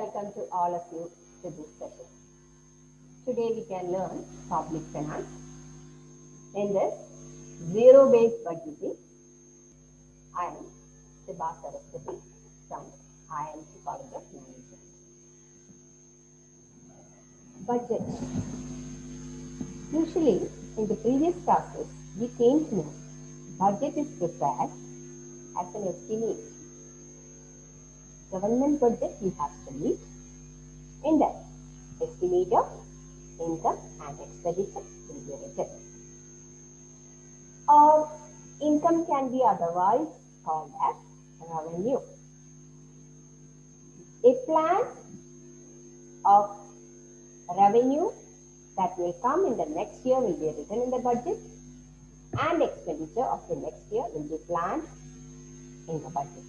welcome to all of you to this session. Today we can learn public finance. In this zero-based budgeting, I am Sibha Saraswati from IMC College of Management. Budget. Usually, in the previous classes, we came to know budget is prepared as an estimate. Government budget we have studied. In that, estimate of income and expenditure will be written. Or income can be otherwise called as revenue. A plan of revenue that will come in the next year will be written in the budget, and expenditure of the next year will be planned in the budget.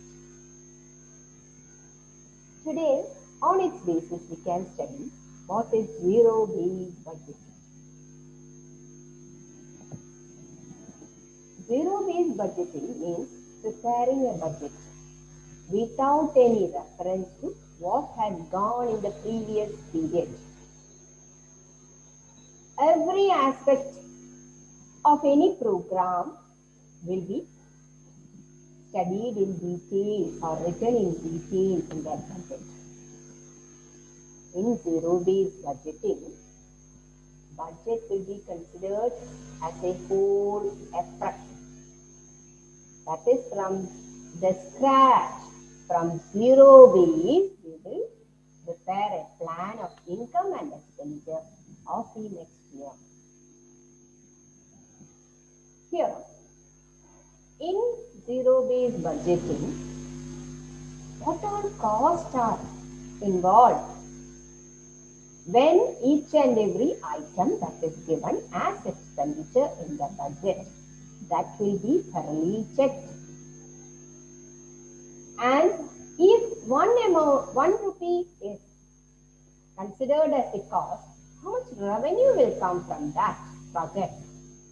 Today, on its basis, we can study what is zero-based budgeting. Zero-based budgeting means preparing a budget without any reference to what had gone in the previous period. Every aspect of any program will be studied in detail or written in detail in that budget. In zero-based budgeting, budget will be considered as a whole effort. That is, from the scratch, from zero base, we will prepare a plan of income and expenditure of the next year. Here, in zero-based budgeting, what all costs are involved when each and every item that is given as expenditure in the budget, that will be thoroughly checked. And if one rupee is considered as a cost, how much revenue will come from that project?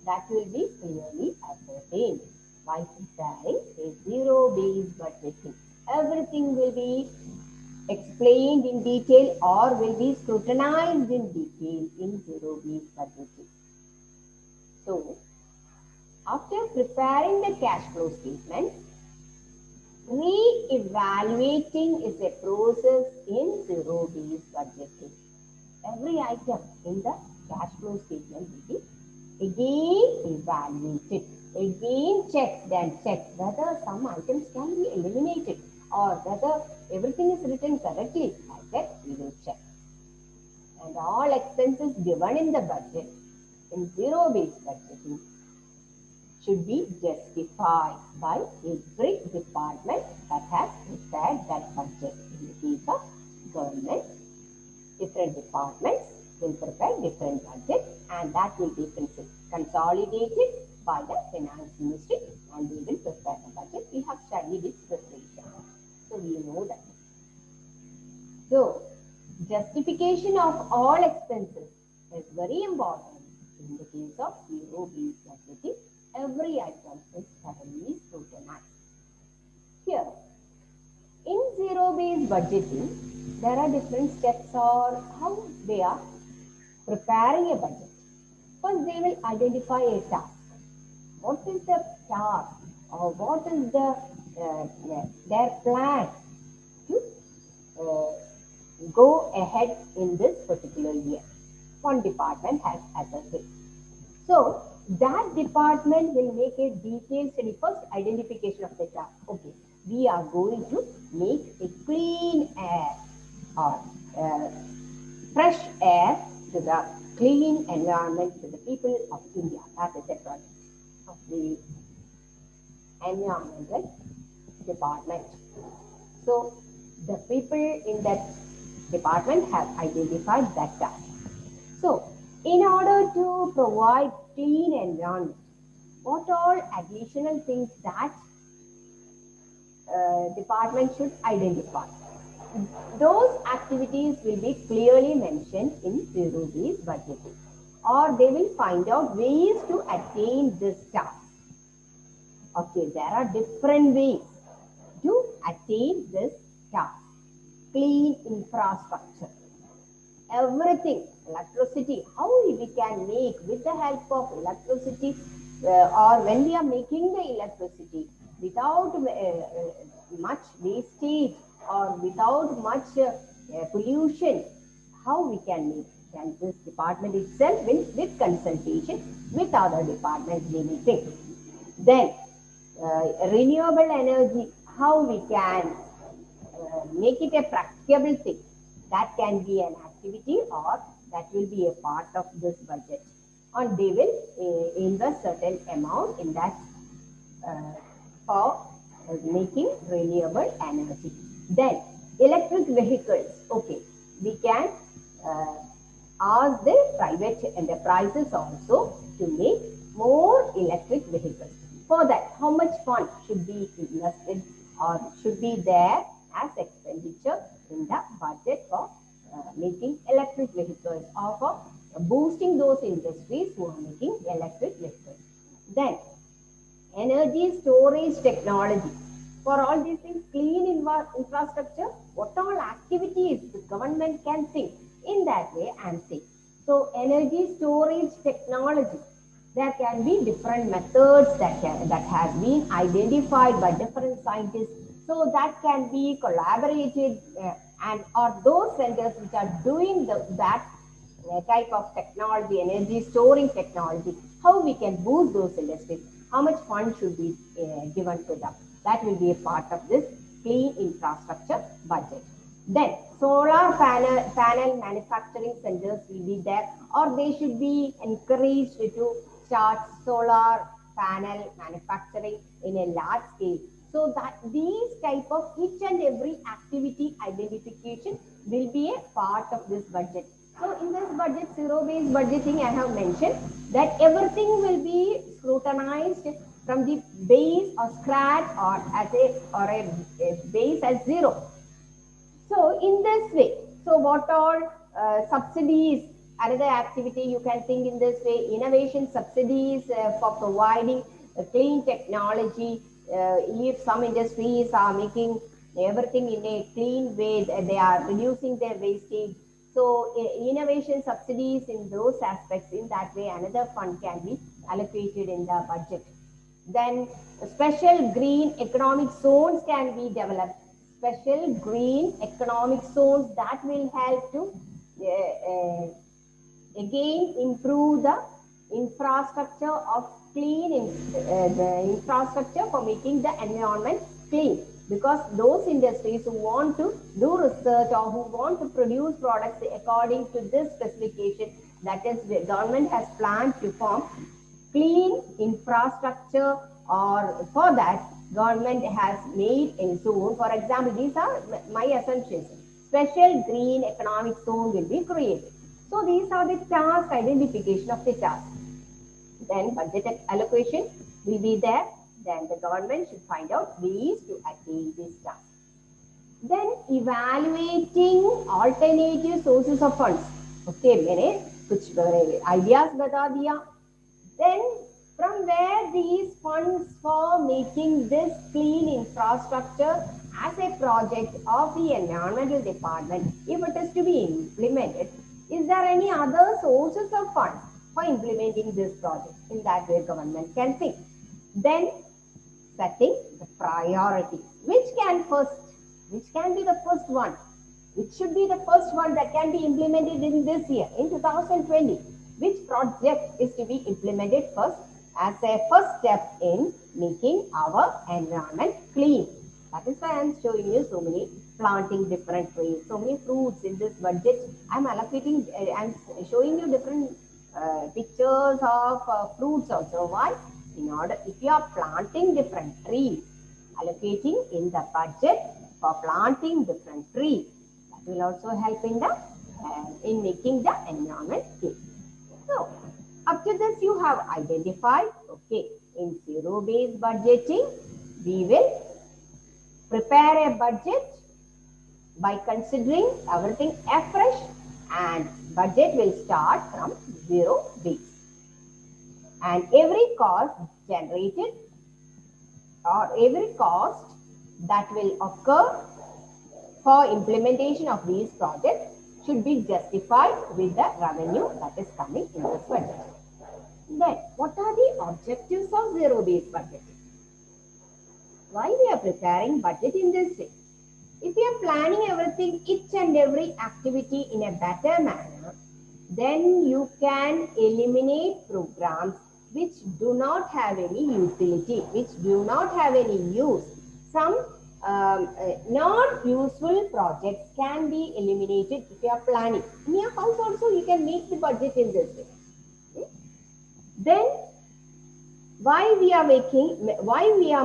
That will be clearly ascertained by preparing a zero-based budgeting. Everything will be explained in detail or will be scrutinized in detail in zero-based budgeting. So, after preparing the cash flow statement, re-evaluating is a process in zero-based budgeting. Every item in the cash flow statement will be again evaluated, again checked and checked whether some items can be eliminated or whether everything is written correctly. Like that, we will check. And all expenses given in the budget in zero-based budgeting should be justified by every department that has prepared that budget. In the case of government, different departments will prepare different budgets, and that will be consolidated by the finance ministry, and we will prepare the budget. We have studied its preparation, so we know that. So, justification of all expenses is very important. In the case of zero-based budgeting, every item is thoroughly scrutinized. Here, in zero-based budgeting, there are different steps or how they are preparing a budget. First, they will identify a task. What is the task or what is their plan to go ahead in this particular year? One department has assessed it. So, that department will make a detailed study. First, identification of the task. Okay, we are going to make a clean air or fresh air to the clean environment to the people of India. That is a project of the environmental department. So, the people in that department have identified that task. So, in order to provide clean environment, what all additional things that department should identify? Those activities will be clearly mentioned in zero-based budgeting, or they will find out ways to attain this task. Okay, there are different ways to attain this task. clean infrastructure. Everything, electricity, how we can make with the help of electricity, or when we are making the electricity without much wastage or without much pollution, how we can make. And this department itself with consultation with other departments, they will think. Then renewable energy, how we can make it a practicable thing. That can be an activity or that will be a part of this budget. And they will invest certain amount in that for making renewable energy. Then electric vehicles. Okay, we can ask the private enterprises also to make more electric vehicles. For that, how much fund should be invested or should be there as expenditure in the budget for making electric vehicles or for boosting those industries who are making electric vehicles. Then energy storage technology. For all these things, clean infrastructure, what all activities the government can think. In that way, I am saying. So energy storage technology, there can be different methods that have been identified by different scientists. So that can be collaborated and or those centers which are doing that type of technology, energy storing technology, how we can boost those industries, how much fund should be given to them. That will be a part of this clean infrastructure budget. Then solar panel manufacturing centers will be there, or they should be encouraged to start solar panel manufacturing in a large scale. So that these type of each and every activity identification will be a part of this budget. So in this budget, zero-based budgeting, I have mentioned that everything will be scrutinized from the base or scratch or as a base as zero. So in this way, so what all subsidies, another activity you can think in this way, innovation subsidies for providing clean technology. If some industries are making everything in a clean way, they are reducing their wastage. So innovation subsidies in those aspects, in that way, another fund can be allocated in the budget. Then special green economic zones can be developed. Special green economic zones that will help to again improve the infrastructure of the infrastructure for making the environment clean. Because those industries who want to do research or who want to produce products according to this specification, that is the government has planned to form clean infrastructure, or for that government has made a zone. For example, these are my assumptions. Special green economic zone will be created. So these are the task identification of the task. Then budget allocation will be there. Then the government should find out ways to attain this task. Then evaluating alternative sources of funds. Okay, मैंने कुछ ideas बता दिया. Then from where these funds for making this clean infrastructure as a project of the environmental department, if it is to be implemented, is there any other sources of funds for implementing this project? In that way, government can think. Then setting the priority. Which can be the first one? Which should be the first one that can be implemented in this year, in 2020? Which project is to be implemented first as a first step in making our environment clean? That is why I am showing you so many planting different trees, so many fruits in this budget. I am allocating, I am showing you different pictures of fruits also. Why? In order, if you are planting different trees, allocating in the budget for planting different trees, that will also help in making the environment clean. So, up to this you have identified, okay, in zero-based budgeting, we will prepare a budget by considering everything afresh, and budget will start from zero base. And every cost generated or every cost that will occur for implementation of these projects should be justified with the revenue that is coming in this budget. Then, what are the objectives of zero-based budgeting? Why we are preparing budget in this way? If you are planning everything, each and every activity in a better manner, then you can eliminate programs which do not have any utility, which do not have any use. Some not useful projects can be eliminated if you are planning. In your house also, you can make the budget in this way. Okay? Then, why we are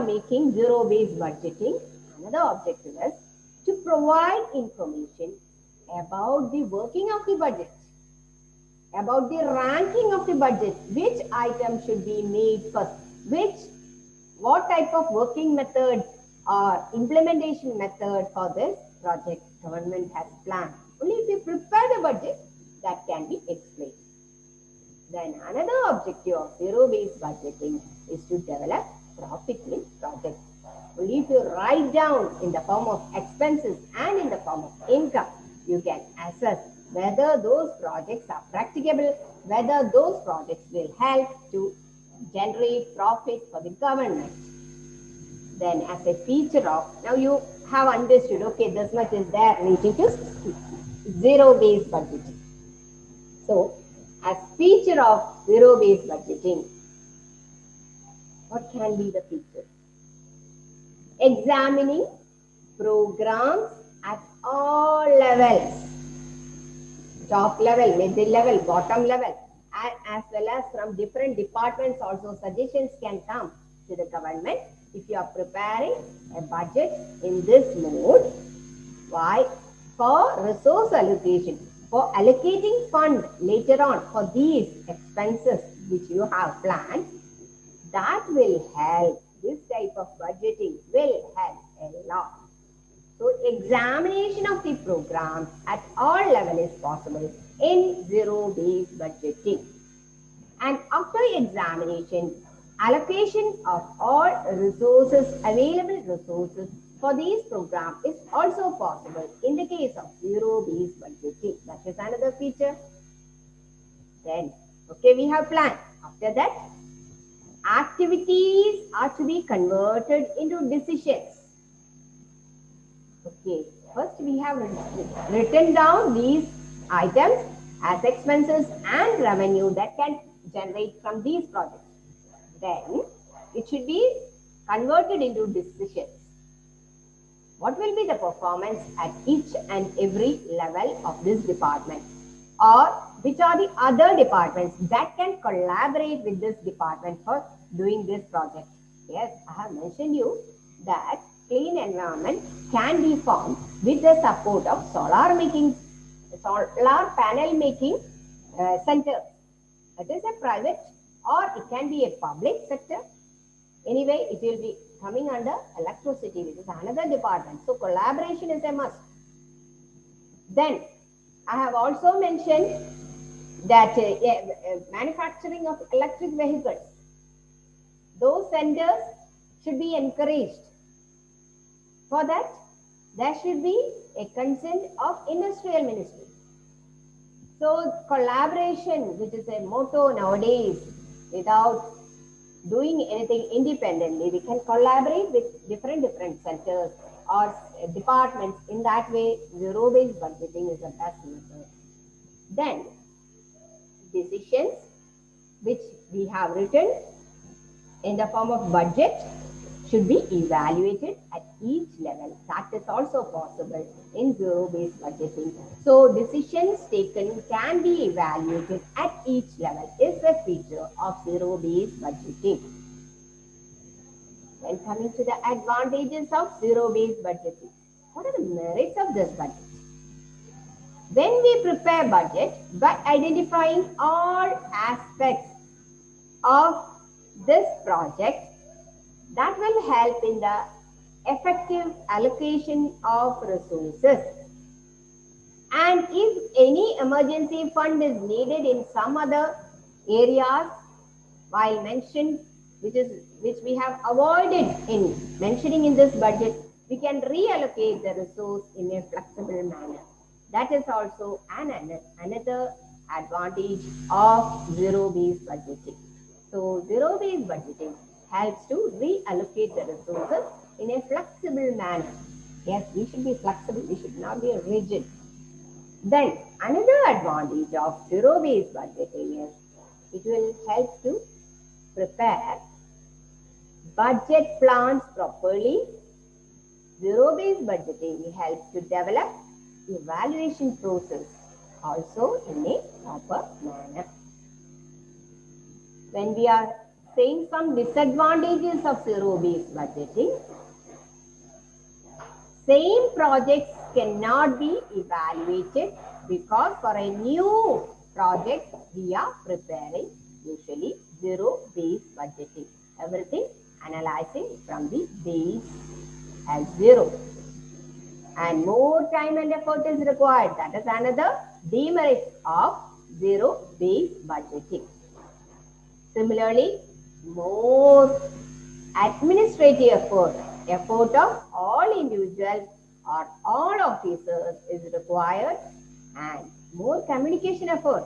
making zero-based budgeting? Another objective is to provide information about the working of the budget, about the ranking of the budget, which item should be made first, what type of working method or implementation method for this project government has planned. Only if you prepare the budget, that can be explained. Then another objective of zero-based budgeting is to develop profit in projects. Only if you write down in the form of expenses and in the form of income, you can assess whether those projects are practicable, whether those projects will help to generate profit for the government. Then as a feature of, now you have understood, okay, this much is there related to zero-based budgeting. So, as feature of zero-based budgeting, what can be the feature? Examining programs at all levels, top level, middle level, bottom level, and as well as from different departments also suggestions can come to the government. If you are preparing a budget in this mode, why? For resource allocation, for allocating fund later on for these expenses which you have planned, that will help. This type of budgeting will help a lot. So, examination of the program at all levels is possible in zero-based budgeting. And after examination, allocation of all resources, available resources for these programs is also possible in the case of zero-based budgeting. That is another feature. Then, okay, we have planned. After that, activities are to be converted into decisions. Okay, first we have written down these items as expenses and revenue that can generate from these projects. Then it should be converted into decisions. What will be the performance at each and every level of this department? Or which are the other departments that can collaborate with this department for doing this project? Yes, I have mentioned you that clean environment can be formed with the support of solar panel making center. It is a private or it can be a public sector. Anyway, it will be coming under electricity, which is another department. So collaboration is a must. Then I have also mentioned that manufacturing of electric vehicles, those centers should be encouraged. For that, there should be a consent of industrial ministry. So collaboration, which is a motto nowadays, without doing anything independently, we can collaborate with different centers or departments. In that way, zero-based budgeting is the best method. Then, decisions which we have written in the form of budget should be evaluated at each level. That is also possible in zero-based budgeting. So, decisions taken can be evaluated at each level is a feature of zero-based budgeting. Then coming to the advantages of zero-based budgeting. What are the merits of this budget? When we prepare budget by identifying all aspects of this project, that will help in the effective allocation of resources. And if any emergency fund is needed in some other areas, while mentioned, which we have avoided in mentioning in this budget, We can reallocate the resource in a flexible manner. That is also another advantage of zero-based budgeting. So zero-based budgeting helps to reallocate the resources in a flexible manner. Yes, we should be flexible. We should not be rigid. Then another advantage of zero-based budgeting is it will help to prepare budget plans properly. Zero-based budgeting helps to develop evaluation process also in a proper manner. When we are saying some disadvantages of zero-based budgeting, same projects cannot be evaluated because for a new project we are preparing usually zero-based budgeting. Everything analyzing from the base as zero. And more time and effort is required. That is another demerit of zero-based budgeting. Similarly, more administrative effort of all individuals or all officers is required, and more communication effort.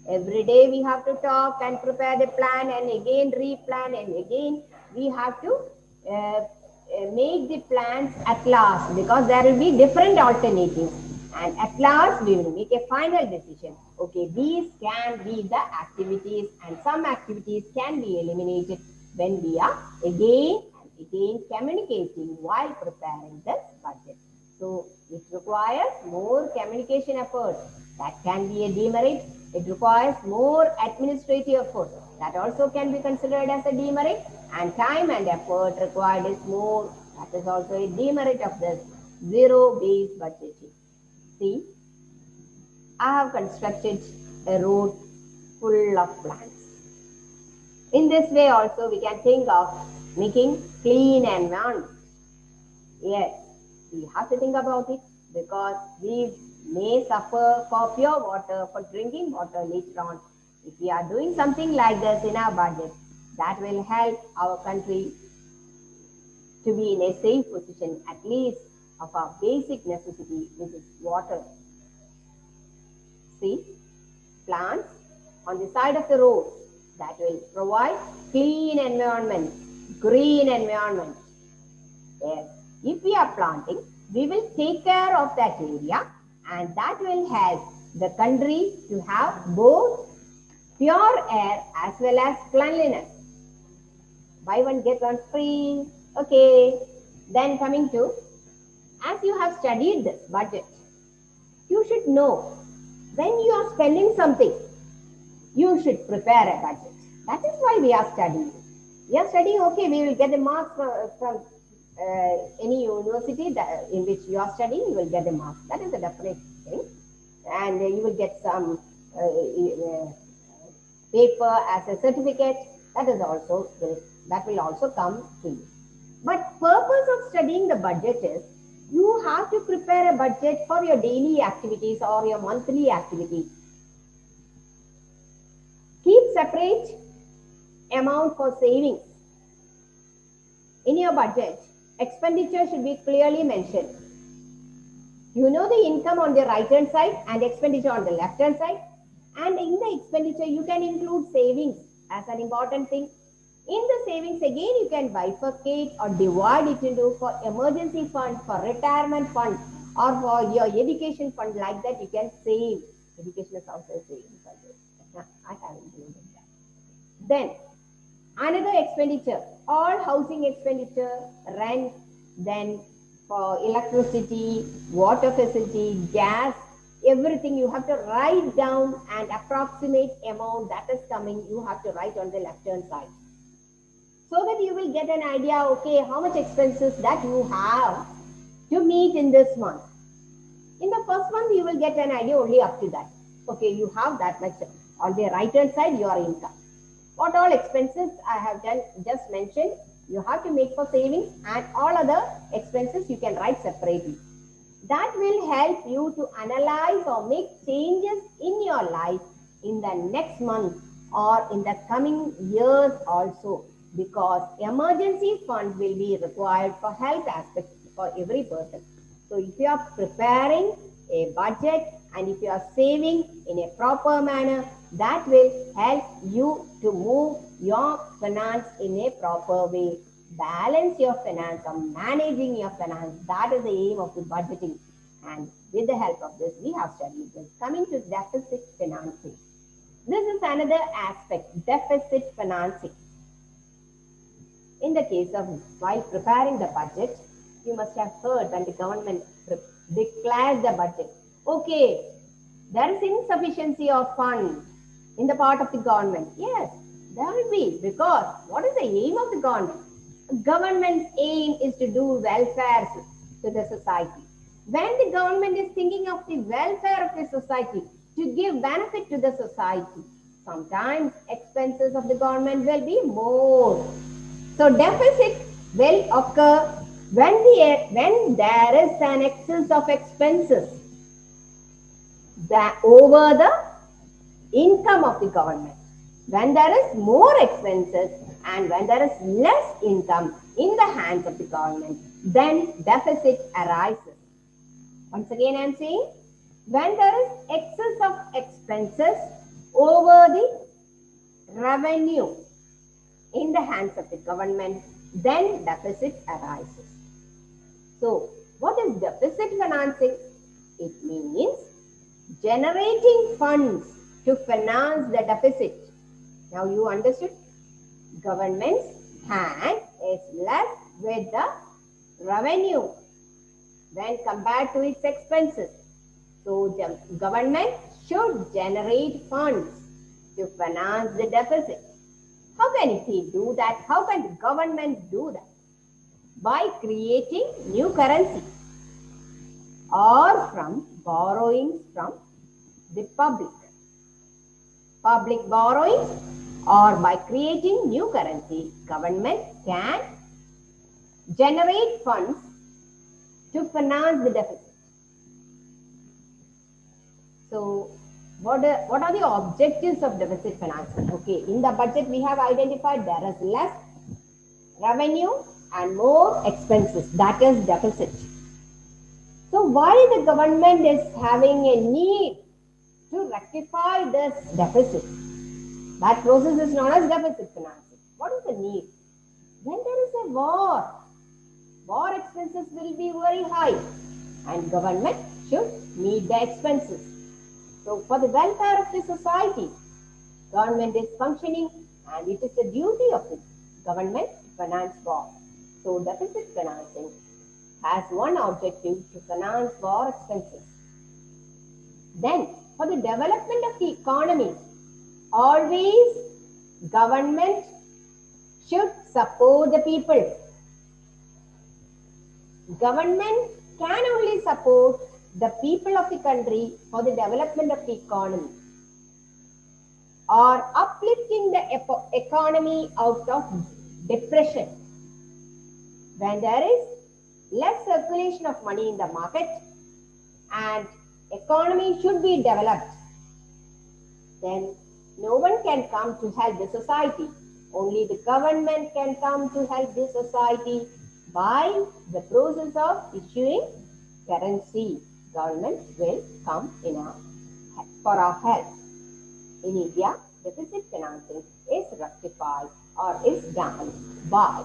Every day we have to talk and prepare the plan and again replan, and again we have to make the plans at last, because there will be different alternatives, and at last we will make a final decision. Okay, these can be the activities and some activities can be eliminated when we are again and again communicating while preparing this budget. So it requires more communication effort. That can be a demerit. It requires more administrative effort. That also can be considered as a demerit. And time and effort required is more. That is also a demerit of this zero-based budgeting. See, I have constructed a road full of plants. In this way also we can think of making clean environment. Yes, we have to think about it, because we may suffer for pure water, for drinking water later on. If we are doing something like this in our budget, that will help our country to be in a safe position, at least of our basic necessity, which is water. See, plants on the side of the road, that will provide clean environment, green environment. Yes, if we are planting, we will take care of that area, and that will help the country to have both pure air as well as cleanliness. Buy one get one free. Okay, then coming to, as you have studied this budget, you should know when you are spending something, you should prepare a budget. That is why we are studying. We are studying, okay, we will get the marks from any university that, in which you are studying, you will get the marks. That is a definite thing. And you will get some paper as a certificate. That is also, that will also come to you. But purpose of studying the budget is, you have to prepare a budget for your daily activities or your monthly activities. Keep separate amount for savings. In your budget, expenditure should be clearly mentioned. You know the income on the right hand side and expenditure on the left hand side. And in the expenditure, you can include savings as an important thing. In the savings, again, you can bifurcate or divide it into for emergency fund, for retirement fund, or for your education fund. Like that, you can save. Education is also a savings budget. I haven't included that. Then, another expenditure, all housing expenditure, rent, then for electricity, water facility, gas, everything you have to write down, and approximate amount that is coming, you have to write on the left hand side. So that you will get an idea, okay, how much expenses that you have to meet in this month. In the first month, you will get an idea only up to that. Okay, you have that much. On the right hand side, your income. What all expenses I have just mentioned, you have to make for savings, and all other expenses you can write separately. That will help you to analyze or make changes in your life in the next month or in the coming years also, because emergency fund will be required for health aspects, for every person. So if you are preparing a budget and if you are saving in a proper manner, that will help you to move your finance in a proper way. Balance your finance or managing your finance. That is the aim of the budgeting. And with the help of this, we have studied this. Coming to deficit financing. This is another aspect, deficit financing. In the case of while preparing the budget, you must have heard when the government declares the budget. Okay, there is insufficiency of funds in the part of the government. Yes, there will be, because what is the aim of the government? Government's aim is to do welfare to the society. When the government is thinking of the welfare of the society, to give benefit to the society, sometimes expenses of the government will be more. So deficit will occur when there is an excess of expenses over the income of the government. When there is more expenses and when there is less income in the hands of the government, then deficit arises. Once again, I am saying, when there is excess of expenses over the revenue in the hands of the government, then deficit arises. So, what is deficit financing? It means generating funds to finance the deficit. Now you understood? Government's hand is left with the revenue when compared to its expenses. So the government should generate funds to finance the deficit. How can it do that? How can the government do that? By creating new currency or from borrowings from the public. Public borrowings or by creating new currency, government can generate funds to finance the deficit. So, what are the objectives of deficit financing? Okay, in the budget we have identified there is less revenue and more expenses. That is deficit. So, why the government is having a need to rectify this deficit? That process is known as deficit financing. What is the need? When there is a war expenses will be very high and government should meet the expenses. So for the welfare of the society, government is functioning and it is the duty of the government to finance war. So deficit financing has one objective to finance war expenses. Then for the development of the economy, always government should support the people. Government can only support the people of the country for the development of the economy or uplifting the economy out of depression. When there is less circulation of money in the market and economy should be developed, then no one can come to help the society. Only the government can come to help the society by the process of issuing currency. Government will come for our help. In India, deficit financing is rectified or is done by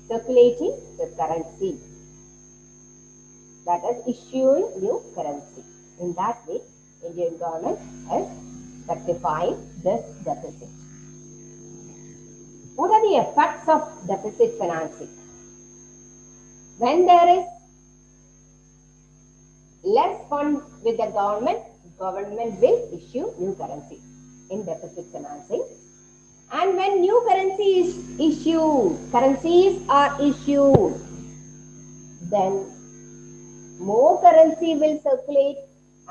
circulating the currency, that is issuing new currency. In that way, Indian government is rectifying this deficit. What are the effects of deficit financing? When there is less funds with the government will issue new currency in deficit financing. And when new currencies are issued, then more currency will circulate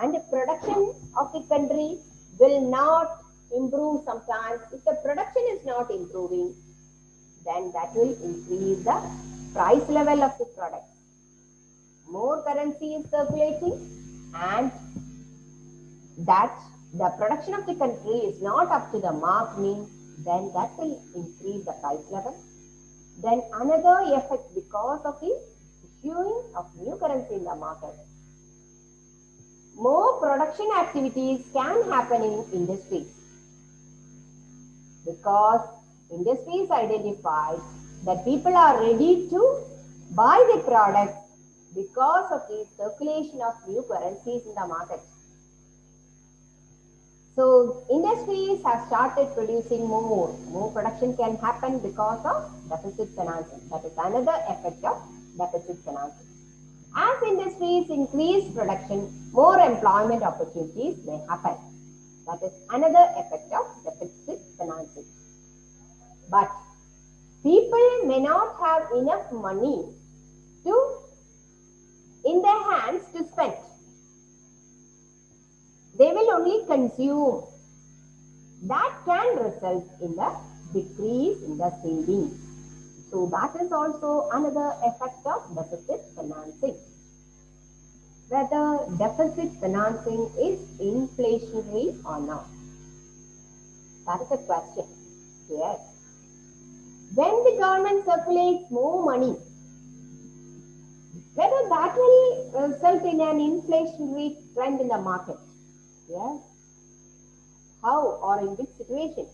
and the production of the country will not improve sometimes. If the production is not improving, then that will increase the price level of the product. More currency is circulating and that the production of the country is not up to the mark means, then that will increase the price level. Then another effect because of the issuing of new currency in the market. More production activities can happen in industries because industries identified that people are ready to buy the products because of the circulation of new currencies in the market. So industries have started producing more. More production can happen because of deficit financing. That is another effect of deficit financing. As industries increase production, more employment opportunities may happen. That is another effect of deficit financing. But people may not have enough money in their hands to spend. They will only consume. That can result in a decrease in the savings. So that is also another effect of deficit financing. Whether deficit financing is inflationary or not. That is a question. Yes. When the government circulates more money, whether that will result in an inflationary trend in the market. Yes. How or in which situation?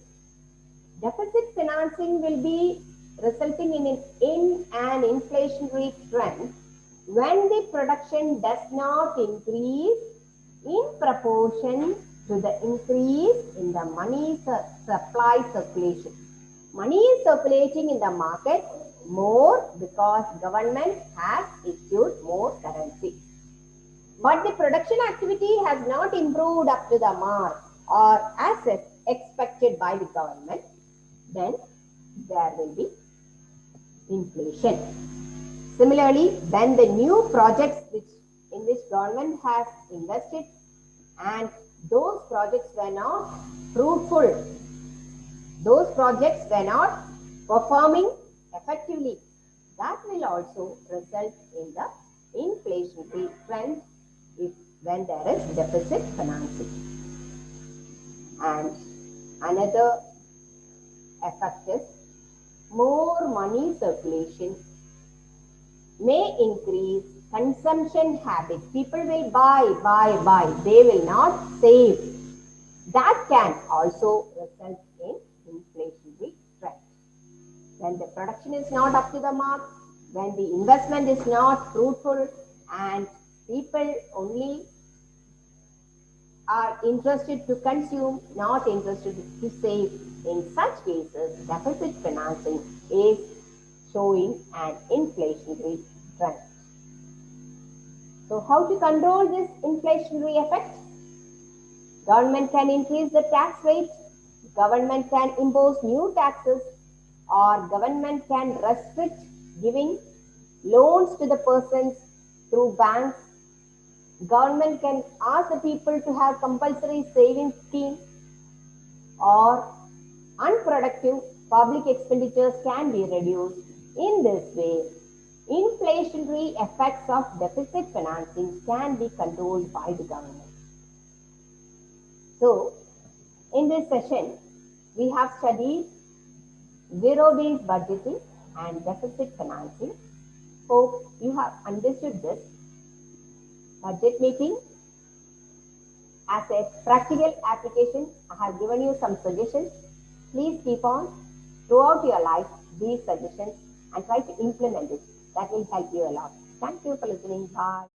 Deficit financing will be resulting in an inflationary trend when the production does not increase in proportion to the increase in the money supply circulation. Money is circulating in the market more because government has issued more currency. But the production activity has not improved up to the mark or as expected by the government, then there will be inflation. Similarly, when the new projects in which government has invested and those projects were not fruitful, those projects were not performing effectively, that will also result in the inflationary trend when there is deficit financing. And another effect is more money circulation may increase consumption habits. People will buy. They will not save. That can also result in inflationary trend. When the production is not up to the mark, when the investment is not fruitful, and people only are interested to consume, not interested to save, in such cases, deficit financing is showing an inflationary trend. So how to control this inflationary effect? Government can increase the tax rate, government can impose new taxes, or government can restrict giving loans to the persons through banks. Government can ask the people to have compulsory savings scheme, or unproductive public expenditures can be reduced. In this way, inflationary effects of deficit financing can be controlled by the government. So, in this session, we have studied zero-based budgeting and deficit financing. Hope you have understood this. Budget making as a practical application, I have given you some suggestions. Please keep on throughout your life these suggestions and try to implement it. That will help you a lot. Thank you for listening. Bye.